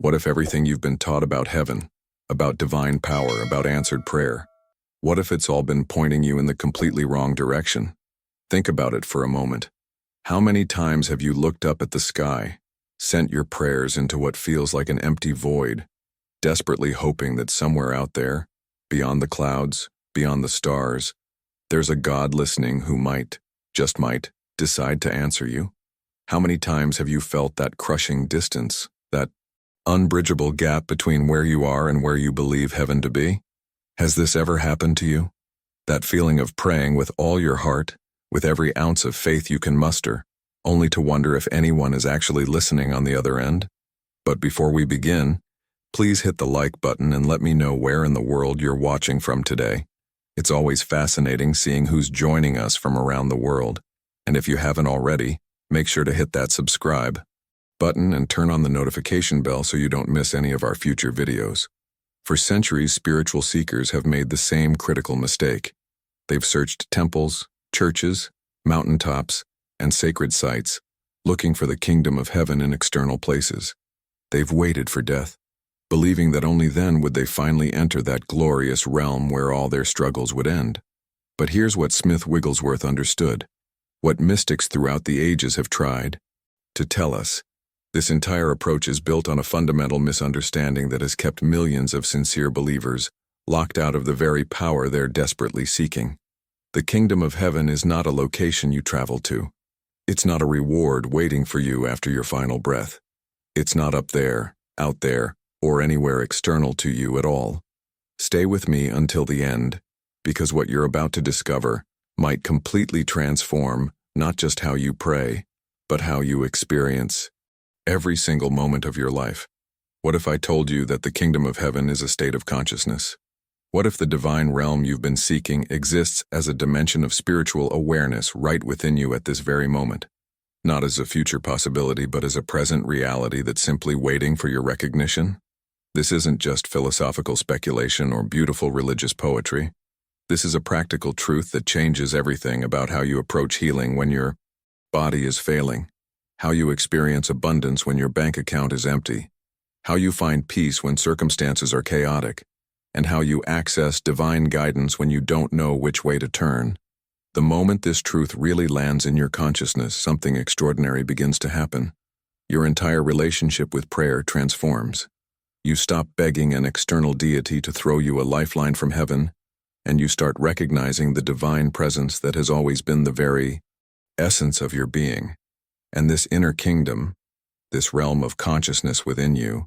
What if everything you've been taught about heaven, about divine power, about answered prayer, what if it's all been pointing you in the completely wrong direction? Think about it for a moment. How many times have you looked up at the sky, sent your prayers into what feels like an empty void, desperately hoping that somewhere out there, beyond the clouds, beyond the stars, there's a God listening who might, just might, decide to answer you? How many times have you felt that crushing distance, that unbridgeable gap between where you are and where you believe heaven to be? Has this ever happened to you? That feeling of praying with all your heart, with every ounce of faith you can muster, only to wonder if anyone is actually listening on the other end? But before we begin, please hit the like button and let me know where in the world you're watching from today. It's always fascinating seeing who's joining us from around the world, and if you haven't already, make sure to hit that subscribe button and turn on the notification bell so you don't miss any of our future videos. For centuries, spiritual seekers have made the same critical mistake. They've searched temples, churches, mountaintops, and sacred sites, looking for the kingdom of heaven in external places. They've waited for death, believing that only then would they finally enter that glorious realm where all their struggles would end. But here's what Smith Wigglesworth understood, what mystics throughout the ages have tried to tell us. This entire approach is built on a fundamental misunderstanding that has kept millions of sincere believers locked out of the very power they're desperately seeking. The kingdom of heaven is not a location you travel to. It's not a reward waiting for you after your final breath. It's not up there, out there, or anywhere external to you at all. Stay with me until the end, because what you're about to discover might completely transform not just how you pray, but how you experience every single moment of your life. What if I told you that the kingdom of heaven is a state of consciousness? What if the divine realm you've been seeking exists as a dimension of spiritual awareness right within you at this very moment? Not as a future possibility, but as a present reality that's simply waiting for your recognition? This isn't just philosophical speculation or beautiful religious poetry. This is a practical truth that changes everything about how you approach healing when your body is failing, how you experience abundance when your bank account is empty, how you find peace when circumstances are chaotic, and how you access divine guidance when you don't know which way to turn. The moment this truth really lands in your consciousness, something extraordinary begins to happen. Your entire relationship with prayer transforms. You stop begging an external deity to throw you a lifeline from heaven, and you start recognizing the divine presence that has always been the very essence of your being. And this inner kingdom, this realm of consciousness within you,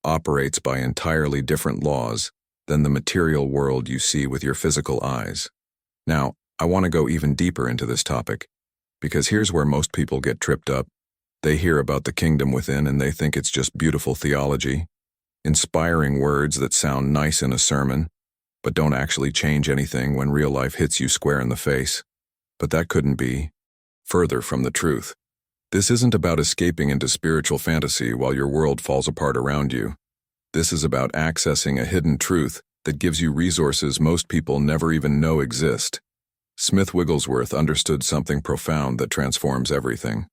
operates by entirely different laws than the material world you see with your physical eyes. Now, I want to go even deeper into this topic, because here's where most people get tripped up. They hear about the kingdom within and they think it's just beautiful theology, inspiring words that sound nice in a sermon, but don't actually change anything when real life hits you square in the face. But that couldn't be further from the truth. This isn't about escaping into spiritual fantasy while your world falls apart around you. This is about accessing a hidden truth that gives you resources most people never even know exist. Smith Wigglesworth understood something profound that transforms everything.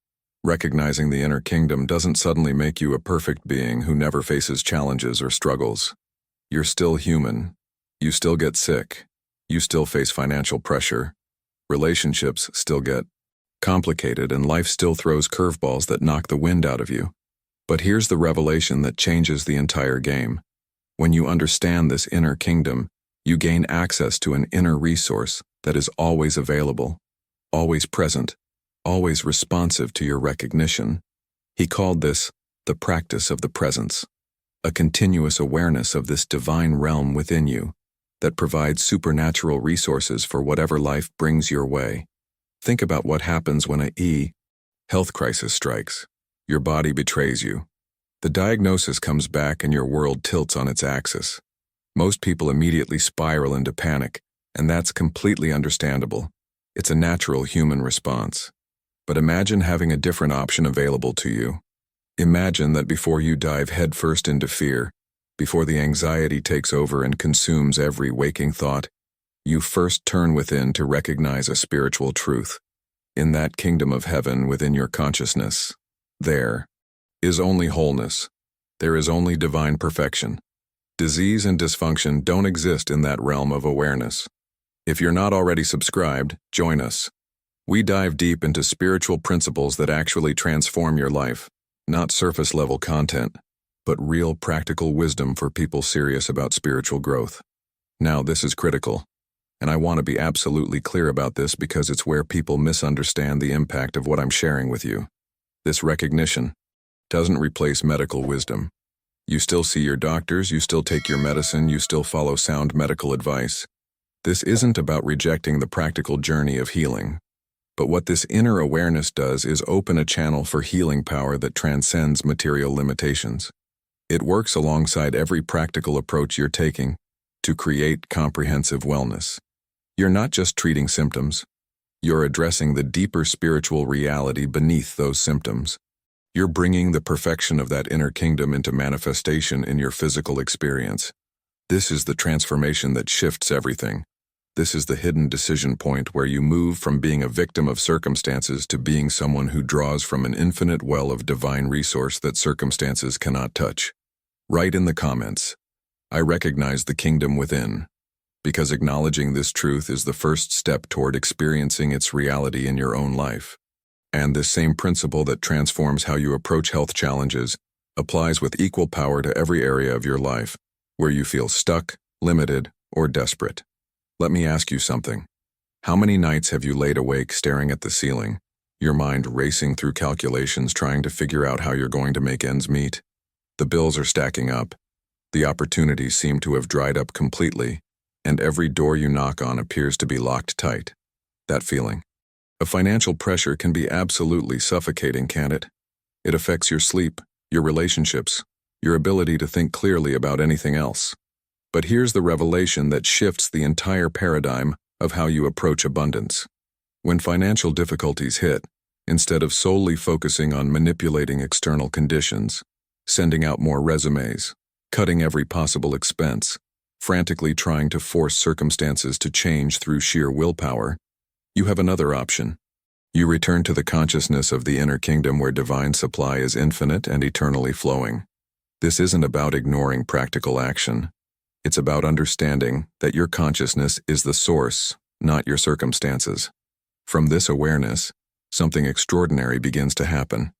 Recognizing the inner kingdom doesn't suddenly make you a perfect being who never faces challenges or struggles. You're still human. You still get sick. You still face financial pressure. Relationships still get complicated, and life still throws curveballs that knock the wind out of you. But here's the revelation that changes the entire game. When you understand this inner kingdom, you gain access to an inner resource that is always available, always present, always responsive to your recognition. He called this the practice of the presence, a continuous awareness of this divine realm within you that provides supernatural resources for whatever life brings your way. Think about what happens when a health crisis strikes. Your body betrays you. The diagnosis comes back and your world tilts on its axis. Most people immediately spiral into panic, and that's completely understandable. It's a natural human response. But imagine having a different option available to you. Imagine that before you dive headfirst into fear, before the anxiety takes over and consumes every waking thought, you first turn within to recognize a spiritual truth. In that kingdom of heaven within your consciousness, there is only wholeness, There is only divine perfection. Disease and dysfunction don't exist in that realm of awareness. If you're not already subscribed, join us. We dive deep into spiritual principles that actually transform your life, not surface-level content, but real practical wisdom for people serious about spiritual growth. Now, this is critical, and I want to be absolutely clear about this because it's where people misunderstand the impact of what I'm sharing with you. This recognition doesn't replace medical wisdom. You still see your doctors, you still take your medicine, you still follow sound medical advice. This isn't about rejecting the practical journey of healing. But what this inner awareness does is open a channel for healing power that transcends material limitations. It works alongside every practical approach you're taking to create comprehensive wellness. You're not just treating symptoms. You're addressing the deeper spiritual reality beneath those symptoms. You're bringing the perfection of that inner kingdom into manifestation in your physical experience. This is the transformation that shifts everything. This is the hidden decision point where you move from being a victim of circumstances to being someone who draws from an infinite well of divine resource that circumstances cannot touch. Write in the comments, "I recognize the kingdom within," because acknowledging this truth is the first step toward experiencing its reality in your own life. And this same principle that transforms how you approach health challenges applies with equal power to every area of your life, where you feel stuck, limited, or desperate. Let me ask you something. How many nights have you laid awake staring at the ceiling, your mind racing through calculations trying to figure out how you're going to make ends meet? The bills are stacking up, the opportunities seem to have dried up completely, and every door you knock on appears to be locked tight. That feeling. A financial pressure can be absolutely suffocating, can't it? It affects your sleep, your relationships, your ability to think clearly about anything else. But here's the revelation that shifts the entire paradigm of how you approach abundance. When financial difficulties hit, instead of solely focusing on manipulating external conditions, sending out more resumes, cutting every possible expense, frantically trying to force circumstances to change through sheer willpower, you have another option. You return to the consciousness of the inner kingdom where divine supply is infinite and eternally flowing. This isn't about ignoring practical action. It's about understanding that your consciousness is the source, not your circumstances. From this awareness, something extraordinary begins to happen.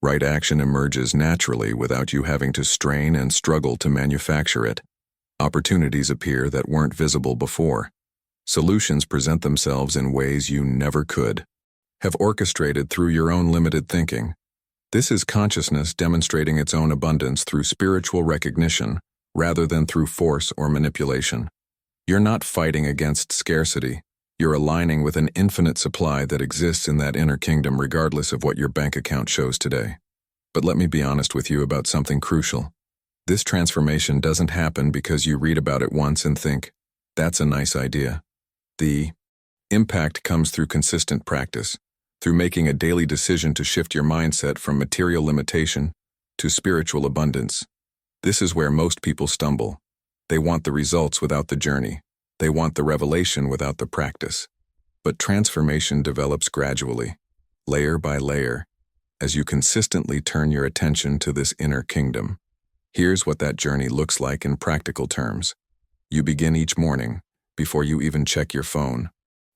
Right action emerges naturally without you having to strain and struggle to manufacture it. Opportunities appear that weren't visible before. Solutions present themselves in ways you never could have orchestrated through your own limited thinking. This is consciousness demonstrating its own abundance through spiritual recognition, rather than through force or manipulation. You're not fighting against scarcity. You're aligning with an infinite supply that exists in that inner kingdom regardless of what your bank account shows today. But let me be honest with you about something crucial. This transformation doesn't happen because you read about it once and think, "That's a nice idea." The impact comes through consistent practice, through making a daily decision to shift your mindset from material limitation to spiritual abundance. This is where most people stumble. They want the results without the journey. They want the revelation without the practice. But transformation develops gradually, layer by layer, as you consistently turn your attention to this inner kingdom. Here's what that journey looks like in practical terms. You begin each morning, before you even check your phone,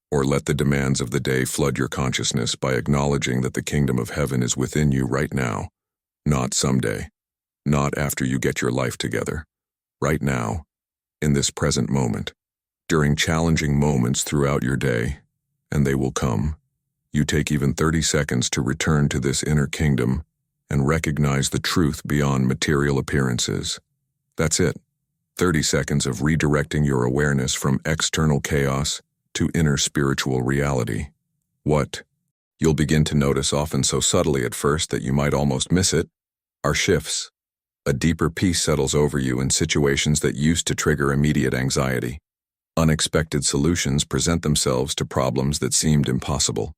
or let the demands of the day flood your consciousness by acknowledging that the kingdom of heaven is within you right now, not someday. Not after you get your life together. Right now, in this present moment, during challenging moments throughout your day, and they will come, you take even 30 seconds to return to this inner kingdom and recognize the truth beyond material appearances. That's it. 30 seconds of redirecting your awareness from external chaos to inner spiritual reality. What you'll begin to notice, often so subtly at first that you might almost miss it, are shifts. A deeper peace settles over you in situations that used to trigger immediate anxiety. Unexpected solutions present themselves to problems that seemed impossible.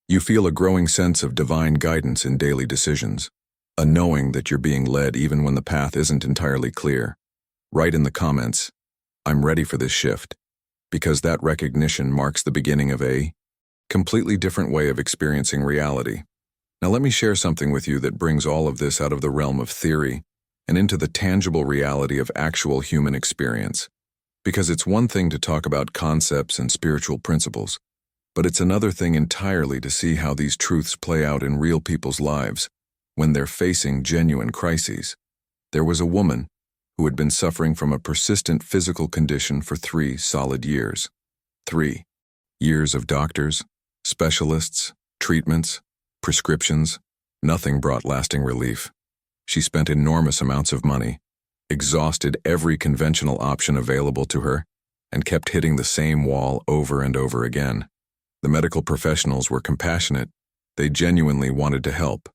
You feel a growing sense of divine guidance in daily decisions, a knowing that you're being led even when the path isn't entirely clear. Write in the comments, "I'm ready for this shift," because that recognition marks the beginning of a completely different way of experiencing reality. Now let me share something with you that brings all of this out of the realm of theory and into the tangible reality of actual human experience. Because it's one thing to talk about concepts and spiritual principles, but it's another thing entirely to see how these truths play out in real people's lives when they're facing genuine crises. There was a woman who had been suffering from a persistent physical condition for 3 solid years. 3 years of doctors, specialists, treatments, prescriptions. Nothing brought lasting relief. She spent enormous amounts of money, exhausted every conventional option available to her, and kept hitting the same wall over and over again. The medical professionals were compassionate. They genuinely wanted to help.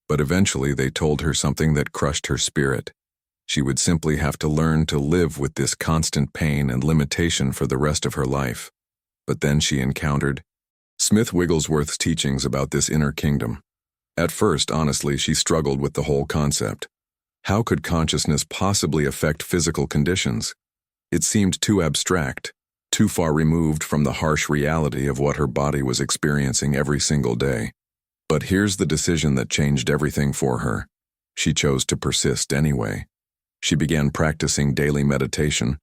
But eventually they told her something that crushed her spirit. She would simply have to learn to live with this constant pain and limitation for the rest of her life. But then she encountered Smith Wigglesworth's teachings about this inner kingdom. At first, honestly, she struggled with the whole concept. How could consciousness possibly affect physical conditions? It seemed too abstract, too far removed from the harsh reality of what her body was experiencing every single day. But here's the decision that changed everything for her. She chose to persist anyway. She began practicing daily meditation,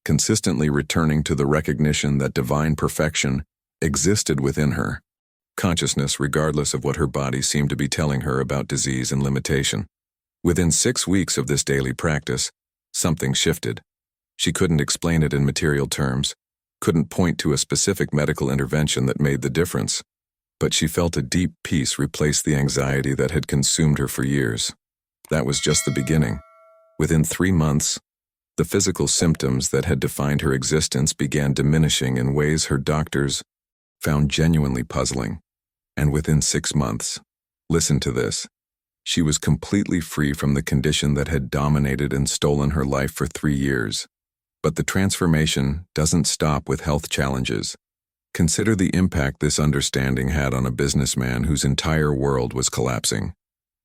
consistently returning to the recognition that divine perfection existed within her. Consciousness, regardless of what her body seemed to be telling her about disease and limitation. Within 6 weeks of this daily practice, something shifted. She couldn't explain it in material terms, couldn't point to a specific medical intervention that made the difference, but she felt a deep peace replace the anxiety that had consumed her for years. That was just the beginning. Within 3 months, the physical symptoms that had defined her existence began diminishing in ways her doctors found genuinely puzzling. And within 6 months, listen to this, she was completely free from the condition that had dominated and stolen her life for 3 years. But the transformation doesn't stop with health challenges. Consider the impact this understanding had on a businessman whose entire world was collapsing.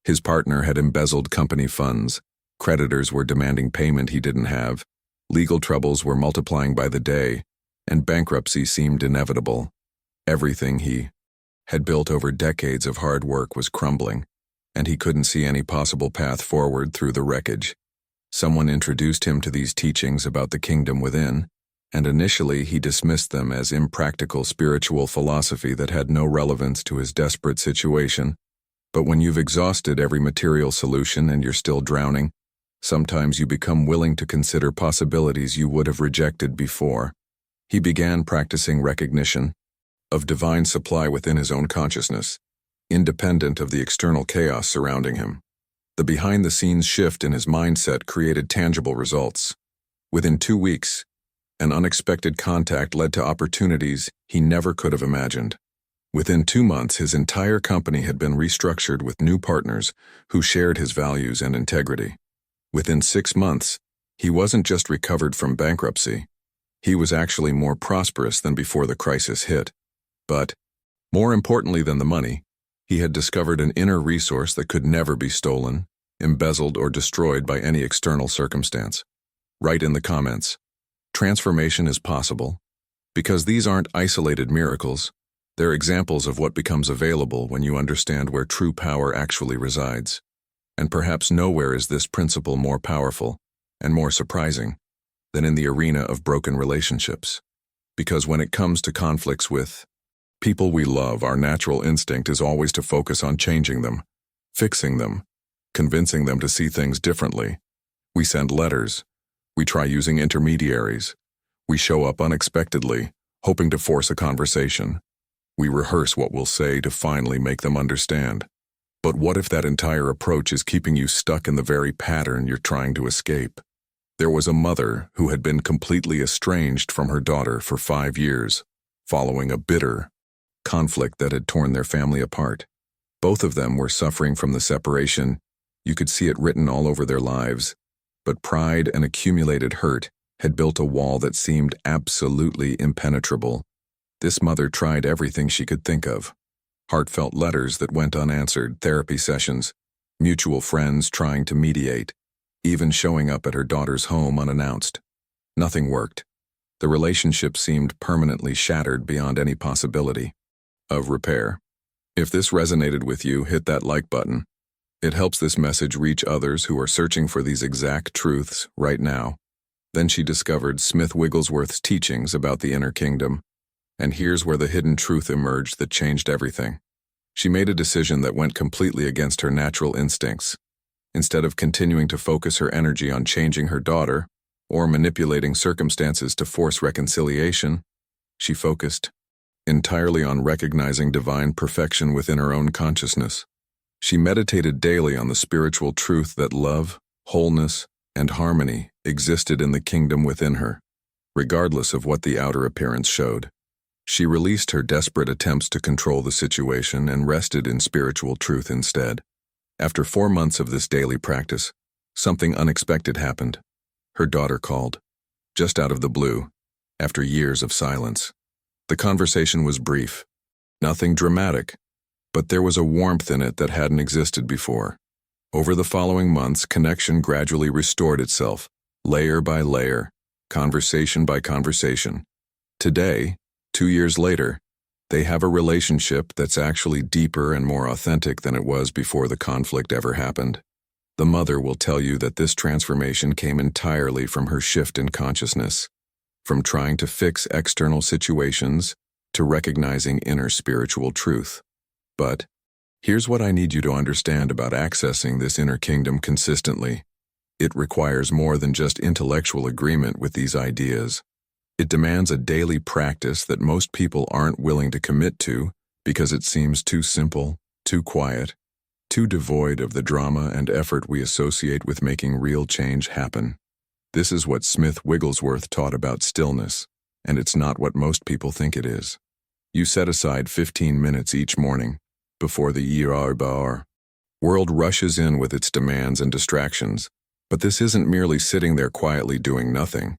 His partner had embezzled company funds, creditors were demanding payment he didn't have, legal troubles were multiplying by the day, and bankruptcy seemed inevitable. Everything he had built over decades of hard work was crumbling, and he couldn't see any possible path forward through the wreckage. Someone introduced him to these teachings about the kingdom within, and initially he dismissed them as impractical spiritual philosophy that had no relevance to his desperate situation. But when you've exhausted every material solution and you're still drowning, sometimes you become willing to consider possibilities you would have rejected before. He began practicing recognition of divine supply within his own consciousness, independent of the external chaos surrounding him. The behind-the-scenes shift in his mindset created tangible results. Within 2 weeks, an unexpected contact led to opportunities he never could have imagined. Within 2 months, his entire company had been restructured with new partners who shared his values and integrity. Within 6 months, he wasn't just recovered from bankruptcy. He was actually more prosperous than before the crisis hit. But, more importantly than the money, he had discovered an inner resource that could never be stolen, embezzled, or destroyed by any external circumstance. Write in the comments, transformation is possible, because these aren't isolated miracles. They're examples of what becomes available when you understand where true power actually resides. And perhaps nowhere is this principle more powerful and more surprising than in the arena of broken relationships. Because when it comes to conflicts with people we love, our natural instinct is always to focus on changing them, fixing them, convincing them to see things differently. We send letters. We try using intermediaries. We show up unexpectedly, hoping to force a conversation. We rehearse what we'll say to finally make them understand. But what if that entire approach is keeping you stuck in the very pattern you're trying to escape? There was a mother who had been completely estranged from her daughter for 5 years, following a bitter conflict that had torn their family apart. Both of them were suffering from the separation. You could see it written all over their lives. But pride and accumulated hurt had built a wall that seemed absolutely impenetrable. This mother tried everything she could think of. Heartfelt letters that went unanswered, therapy sessions, mutual friends trying to mediate, even showing up at her daughter's home unannounced. Nothing worked. The relationship seemed permanently shattered beyond any possibility of repair. If this resonated with you, hit that like button. It helps this message reach others who are searching for these exact truths right now. Then she discovered Smith Wigglesworth's teachings about the inner kingdom, and here's where the hidden truth emerged that changed everything. She made a decision that went completely against her natural instincts. Instead of continuing to focus her energy on changing her daughter or manipulating circumstances to force reconciliation, she focused entirely on recognizing divine perfection within her own consciousness. She meditated daily on the spiritual truth that love, wholeness, and harmony existed in the kingdom within her, regardless of what the outer appearance showed. She released her desperate attempts to control the situation and rested in spiritual truth instead. After 4 months of this daily practice, something unexpected happened. Her daughter called, just out of the blue, after years of silence. The conversation was brief, nothing dramatic, but there was a warmth in it that hadn't existed before. Over the following months, connection gradually restored itself, layer by layer, conversation by conversation. Today, 2 years later, they have a relationship that's actually deeper and more authentic than it was before the conflict ever happened. The mother will tell you that this transformation came entirely from her shift in consciousness, from trying to fix external situations to recognizing inner spiritual truth. But here's what I need you to understand about accessing this inner kingdom consistently. It requires more than just intellectual agreement with these ideas. It demands a daily practice that most people aren't willing to commit to because it seems too simple, too quiet, too devoid of the drama and effort we associate with making real change happen. This is what Smith Wigglesworth taught about stillness, and it's not what most people think it is. You set aside 15 minutes each morning before the world rushes in with its demands and distractions, but this isn't merely sitting there quietly doing nothing.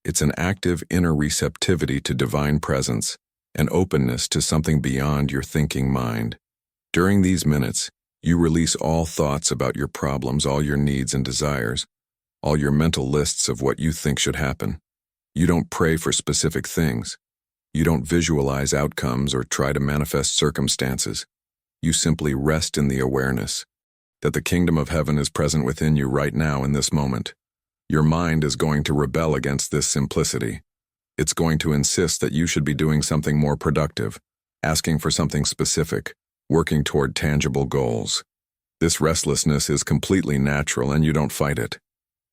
It's an active inner receptivity to divine presence, an openness to something beyond your thinking mind. During these minutes, you release all thoughts about your problems, all your needs and desires, all your mental lists of what you think should happen. You don't pray for specific things. You don't visualize outcomes or try to manifest circumstances. You simply rest in the awareness that the kingdom of heaven is present within you right now in this moment. Your mind is going to rebel against this simplicity. It's going to insist that you should be doing something more productive, asking for something specific, working toward tangible goals. This restlessness is completely natural and you don't fight it.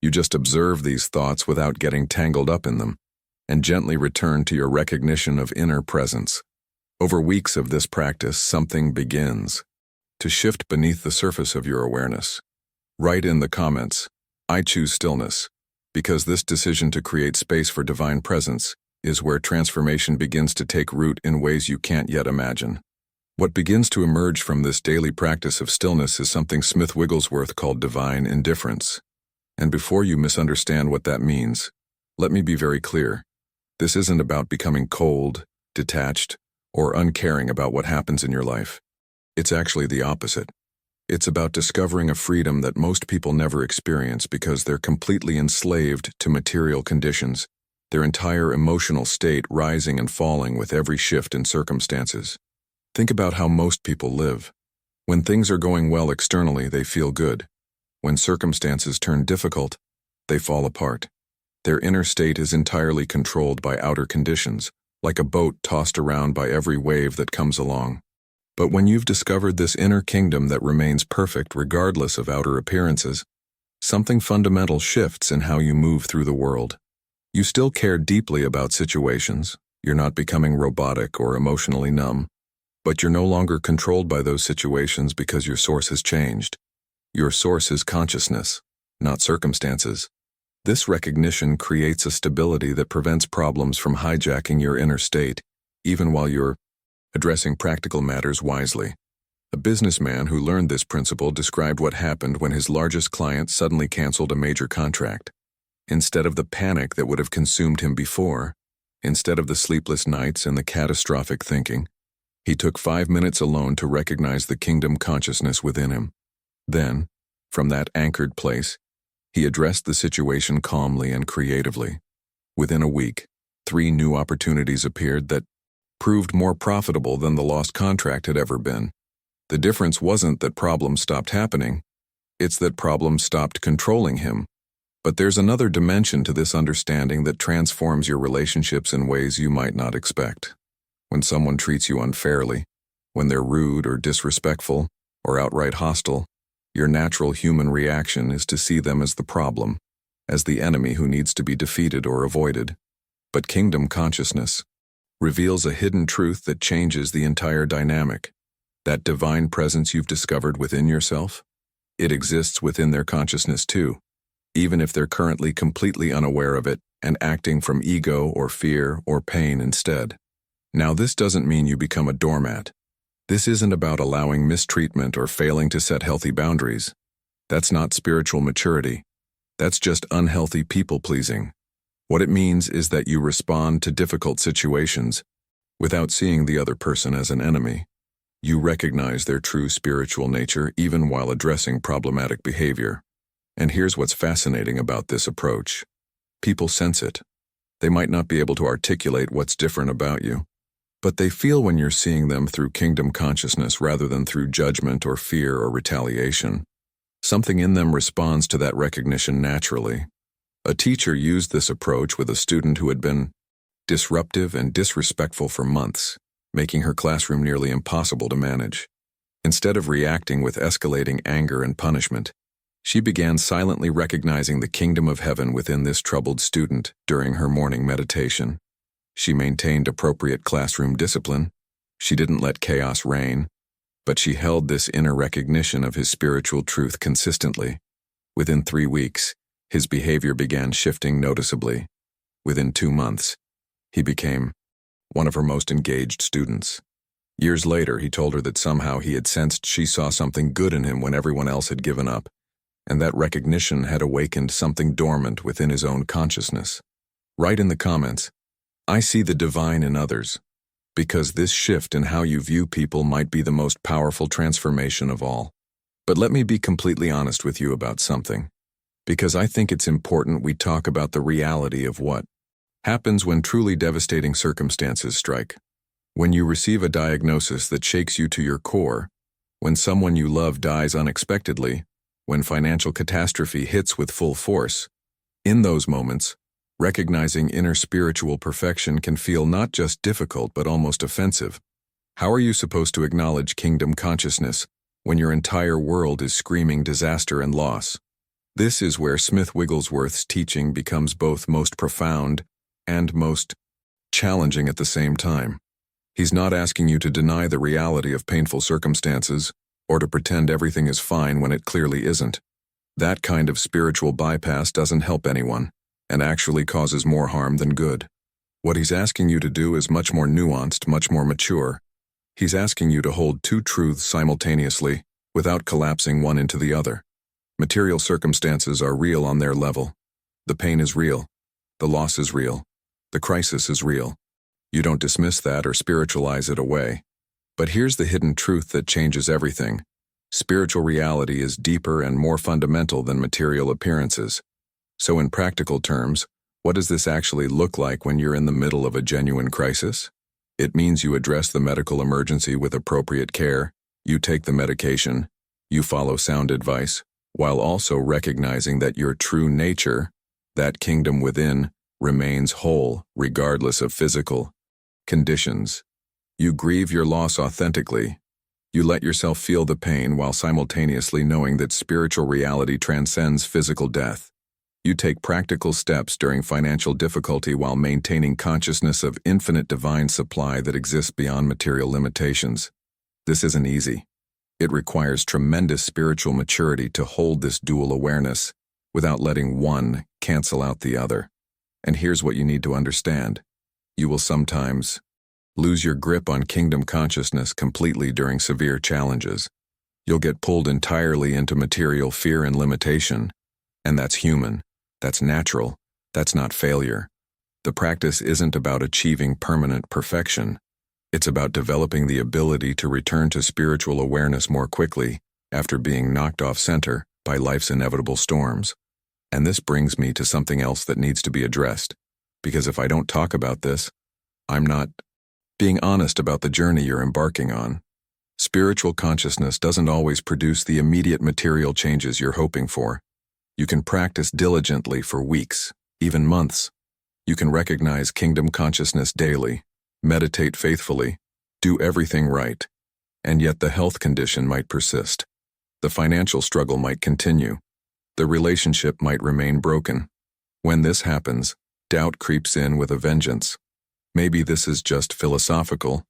You just observe these thoughts without getting tangled up in them, and gently return to your recognition of inner presence. Over weeks of this practice, something begins to shift beneath the surface of your awareness. Write in the comments, "I choose stillness," because this decision to create space for divine presence is where transformation begins to take root in ways you can't yet imagine. What begins to emerge from this daily practice of stillness is something Smith Wigglesworth called divine indifference. And before you misunderstand what that means, let me be very clear. This isn't about becoming cold, detached, or uncaring about what happens in your life. It's actually the opposite. It's about discovering a freedom that most people never experience because they're completely enslaved to material conditions, their entire emotional state rising and falling with every shift in circumstances. Think about how most people live. When things are going well externally, they feel good. When circumstances turn difficult, they fall apart. Their inner state is entirely controlled by outer conditions, like a boat tossed around by every wave that comes along. But when you've discovered this inner kingdom that remains perfect regardless of outer appearances, something fundamental shifts in how you move through the world. You still care deeply about situations. You're not becoming robotic or emotionally numb, but you're no longer controlled by those situations because your source has changed. Your source is consciousness, not circumstances. This recognition creates a stability that prevents problems from hijacking your inner state, even while you're addressing practical matters wisely. A businessman who learned this principle described what happened when his largest client suddenly canceled a major contract. Instead of the panic that would have consumed him before, instead of the sleepless nights and the catastrophic thinking, he took 5 minutes alone to recognize the kingdom consciousness within him. Then, from that anchored place, he addressed the situation calmly and creatively. Within a week, 3 new opportunities appeared that proved more profitable than the lost contract had ever been. The difference wasn't that problems stopped happening, It's that problems stopped controlling him. But there's another dimension to this understanding that transforms your relationships in ways you might not expect. When someone treats you unfairly, when they're rude or disrespectful or outright hostile, your natural human reaction is to see them as the problem, as the enemy who needs to be defeated or avoided. But kingdom consciousness reveals a hidden truth that changes the entire dynamic. That divine presence you've discovered within yourself, it exists within their consciousness too, even if they're currently completely unaware of it and acting from ego or fear or pain instead. Now, this doesn't mean you become a doormat. This isn't about allowing mistreatment or failing to set healthy boundaries. That's not spiritual maturity. That's just unhealthy people-pleasing. What it means is that you respond to difficult situations without seeing the other person as an enemy. You recognize their true spiritual nature even while addressing problematic behavior. And here's what's fascinating about this approach. People sense it. They might not be able to articulate what's different about you, but they feel when you're seeing them through kingdom consciousness rather than through judgment or fear or retaliation. Something in them responds to that recognition naturally. A teacher used this approach with a student who had been disruptive and disrespectful for months, making her classroom nearly impossible to manage. Instead of reacting with escalating anger and punishment, she began silently recognizing the kingdom of heaven within this troubled student during her morning meditation. She maintained appropriate classroom discipline. She didn't let chaos reign, but she held this inner recognition of his spiritual truth consistently. Within 3 weeks, his behavior began shifting noticeably. Within 2 months, he became one of her most engaged students. Years later, he told her that somehow he had sensed she saw something good in him when everyone else had given up, and that recognition had awakened something dormant within his own consciousness. Write in the comments, "I see the divine in others," because this shift in how you view people might be the most powerful transformation of all. But let me be completely honest with you about something, because I think it's important we talk about the reality of what happens when truly devastating circumstances strike. When you receive a diagnosis that shakes you to your core, when someone you love dies unexpectedly, when financial catastrophe hits with full force, in those moments, recognizing inner spiritual perfection can feel not just difficult but almost offensive. How are you supposed to acknowledge kingdom consciousness when your entire world is screaming disaster and loss? This is where Smith Wigglesworth's teaching becomes both most profound and most challenging at the same time. He's not asking you to deny the reality of painful circumstances or to pretend everything is fine when it clearly isn't. That kind of spiritual bypass doesn't help anyone and actually causes more harm than good. What he's asking you to do is much more nuanced, much more mature. He's asking you to hold two truths simultaneously without collapsing one into the other. Material circumstances are real on their level. The pain is real. The loss is real. The crisis is real. You don't dismiss that or spiritualize it away. But here's the hidden truth that changes everything. Spiritual reality is deeper and more fundamental than material appearances. So in practical terms, what does this actually look like when you're in the middle of a genuine crisis? It means you address the medical emergency with appropriate care, you take the medication, you follow sound advice, while also recognizing that your true nature, that kingdom within, remains whole regardless of physical conditions. You grieve your loss authentically. You let yourself feel the pain while simultaneously knowing that spiritual reality transcends physical death. You take practical steps during financial difficulty while maintaining consciousness of infinite divine supply that exists beyond material limitations. This isn't easy. It requires tremendous spiritual maturity to hold this dual awareness without letting one cancel out the other. And here's what you need to understand. You will sometimes lose your grip on kingdom consciousness completely during severe challenges. You'll get pulled entirely into material fear and limitation, and that's human. That's natural. That's not failure. The practice isn't about achieving permanent perfection. It's about developing the ability to return to spiritual awareness more quickly after being knocked off center by life's inevitable storms. And this brings me to something else that needs to be addressed, because if I don't talk about this, I'm not being honest about the journey you're embarking on. Spiritual consciousness doesn't always produce the immediate material changes you're hoping for. You can practice diligently for weeks, even months. You can recognize kingdom consciousness daily, meditate faithfully, do everything right, and yet the health condition might persist. The financial struggle might continue. The relationship might remain broken. When this happens, doubt creeps in with a vengeance. Maybe this is just philosophical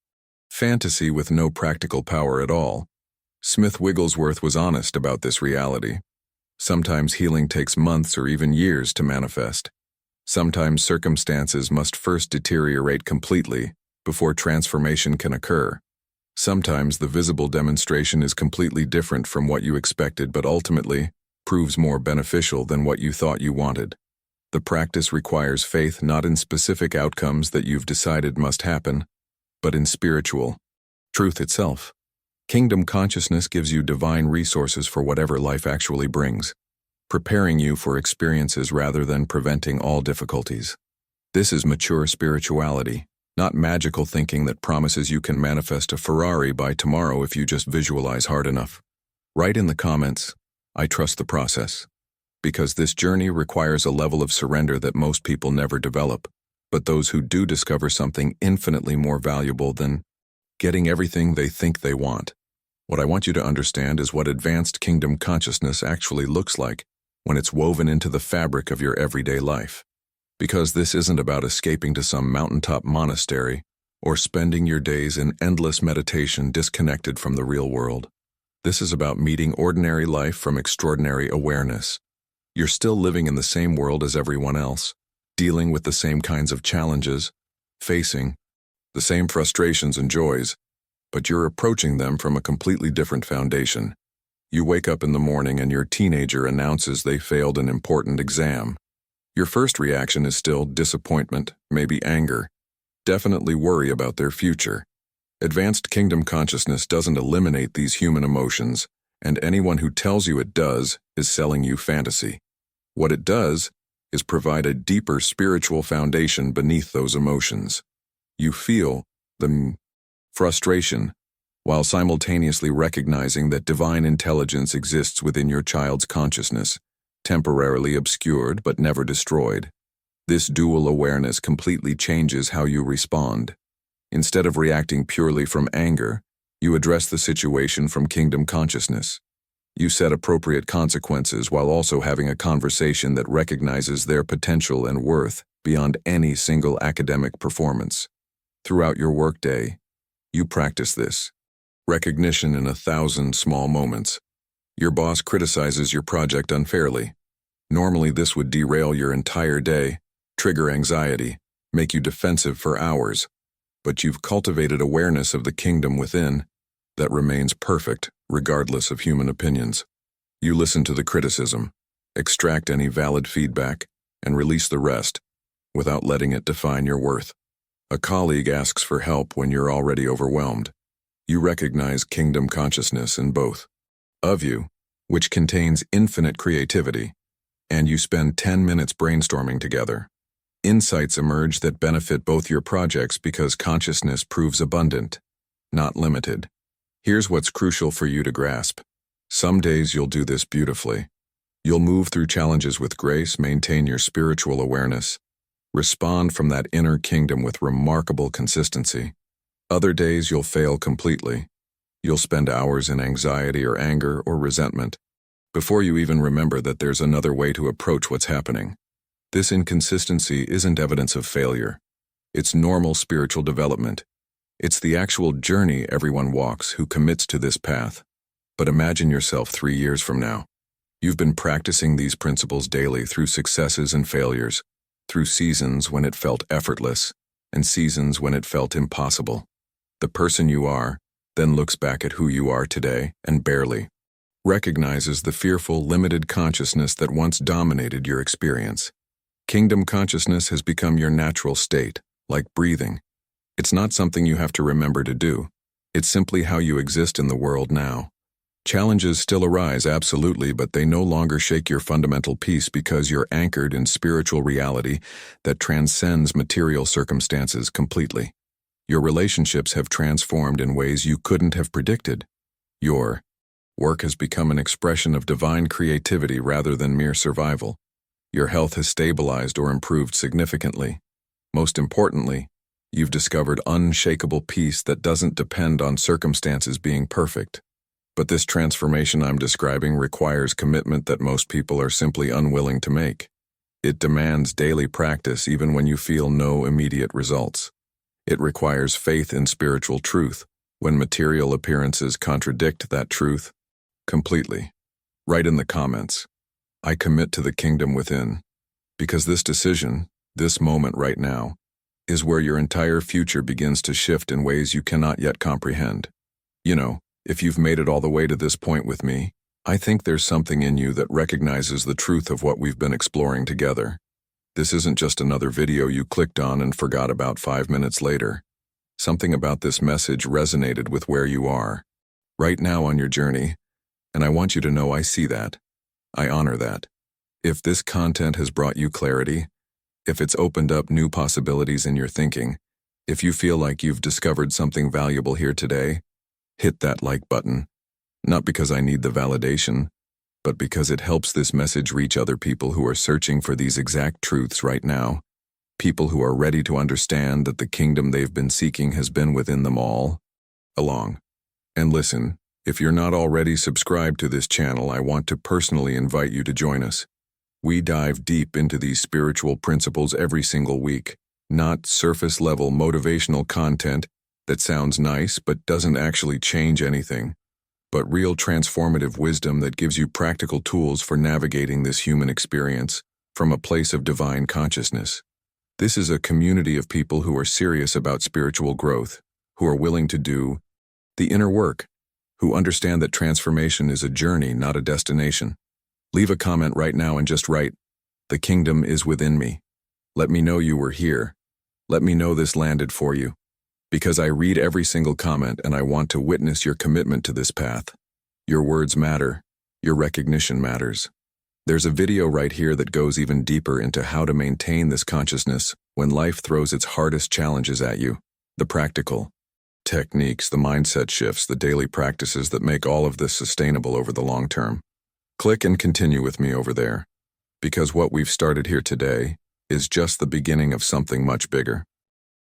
fantasy with no practical power at all. Smith Wigglesworth was honest about this reality. Sometimes healing takes months or even years to manifest. Sometimes circumstances must first deteriorate completely before transformation can occur. Sometimes the visible demonstration is completely different from what you expected, but ultimately proves more beneficial than what you thought you wanted. The practice requires faith not in specific outcomes that you've decided must happen, but in spiritual truth itself. Kingdom consciousness gives you divine resources for whatever life actually brings, preparing you for experiences rather than preventing all difficulties. This is mature spirituality, not magical thinking that promises you can manifest a Ferrari by tomorrow if you just visualize hard enough. Write in the comments, "I trust the process," because this journey requires a level of surrender that most people never develop, but those who do discover something infinitely more valuable than getting everything they think they want. What I want you to understand is what advanced kingdom consciousness actually looks like when it's woven into the fabric of your everyday life. Because this isn't about escaping to some mountaintop monastery or spending your days in endless meditation disconnected from the real world. This is about meeting ordinary life from extraordinary awareness. You're still living in the same world as everyone else, dealing with the same kinds of challenges, facing the same frustrations and joys, but you're approaching them from a completely different foundation. You wake up in the morning and your teenager announces they failed an important exam. Your first reaction is still disappointment, maybe anger, definitely worry about their future. Advanced kingdom consciousness doesn't eliminate these human emotions, and anyone who tells you it does is selling you fantasy. What it does is provide a deeper spiritual foundation beneath those emotions. You feel the frustration while simultaneously recognizing that divine intelligence exists within your child's consciousness, temporarily obscured but never destroyed. This dual awareness completely changes how you respond. Instead of reacting purely from anger, you address the situation from kingdom consciousness. You set appropriate consequences while also having a conversation that recognizes their potential and worth beyond any single academic performance. Throughout your workday, you practice this. Recognition in 1,000 small moments. Your boss criticizes your project unfairly. Normally this would derail your entire day, trigger anxiety, make you defensive for hours. But you've cultivated awareness of the kingdom within that remains perfect regardless of human opinions. You listen to the criticism, extract any valid feedback, and release the rest without letting it define your worth. A colleague asks for help when you're already overwhelmed. You recognize kingdom consciousness in both of you, which contains infinite creativity, and you spend 10 minutes brainstorming together. Insights emerge that benefit both your projects because consciousness proves abundant, not limited. Here's what's crucial for you to grasp. Some days you'll do this beautifully. You'll move through challenges with grace, maintain your spiritual awareness, respond from that inner kingdom with remarkable consistency. Other days you'll fail completely. You'll spend hours in anxiety or anger or resentment before you even remember that there's another way to approach what's happening. This inconsistency isn't evidence of failure. It's normal spiritual development. It's the actual journey everyone walks who commits to this path. But imagine yourself 3 years from now. You've been practicing these principles daily through successes and failures, through seasons when it felt effortless and seasons when it felt impossible. The person you are then looks back at who you are today and barely recognizes the fearful, limited consciousness that once dominated your experience. Kingdom consciousness has become your natural state, like breathing. It's not something you have to remember to do. It's simply how you exist in the world now. Challenges still arise, absolutely, but they no longer shake your fundamental peace because you're anchored in spiritual reality that transcends material circumstances completely. Your relationships have transformed in ways you couldn't have predicted. Your work has become an expression of divine creativity rather than mere survival. Your health has stabilized or improved significantly. Most importantly, you've discovered unshakable peace that doesn't depend on circumstances being perfect. But this transformation I'm describing requires commitment that most people are simply unwilling to make. It demands daily practice even when you feel no immediate results. It requires faith in spiritual truth when material appearances contradict that truth completely. Write in the comments, "I commit to the kingdom within," because this decision, this moment right now, is where your entire future begins to shift in ways you cannot yet comprehend. You know, if you've made it all the way to this point with me, I think there's something in you that recognizes the truth of what we've been exploring together. This isn't just another video you clicked on and forgot about 5 minutes later. Something about this message resonated with where you are right now on your journey, and I want you to know I see that. I honor that. If this content has brought you clarity, if it's opened up new possibilities in your thinking, if you feel like you've discovered something valuable here today, hit that like button. Not because I need the validation, but because it helps this message reach other people who are searching for these exact truths right now. People who are ready to understand that the kingdom they've been seeking has been within them all along. And listen, if you're not already subscribed to this channel, I want to personally invite you to join us. We dive deep into these spiritual principles every single week, not surface-level motivational content that sounds nice but doesn't actually change anything, but real transformative wisdom that gives you practical tools for navigating this human experience from a place of divine consciousness. This is a community of people who are serious about spiritual growth, who are willing to do the inner work, who understand that transformation is a journey, not a destination. Leave a comment right now and just write, "The kingdom is within me." Let me know you were here. Let me know this landed for you. Because I read every single comment and I want to witness your commitment to this path. Your words matter. Your recognition matters. There's a video right here that goes even deeper into how to maintain this consciousness when life throws its hardest challenges at you. The practical techniques, the mindset shifts, the daily practices that make all of this sustainable over the long term. Click and continue with me over there, because what we've started here today is just the beginning of something much bigger.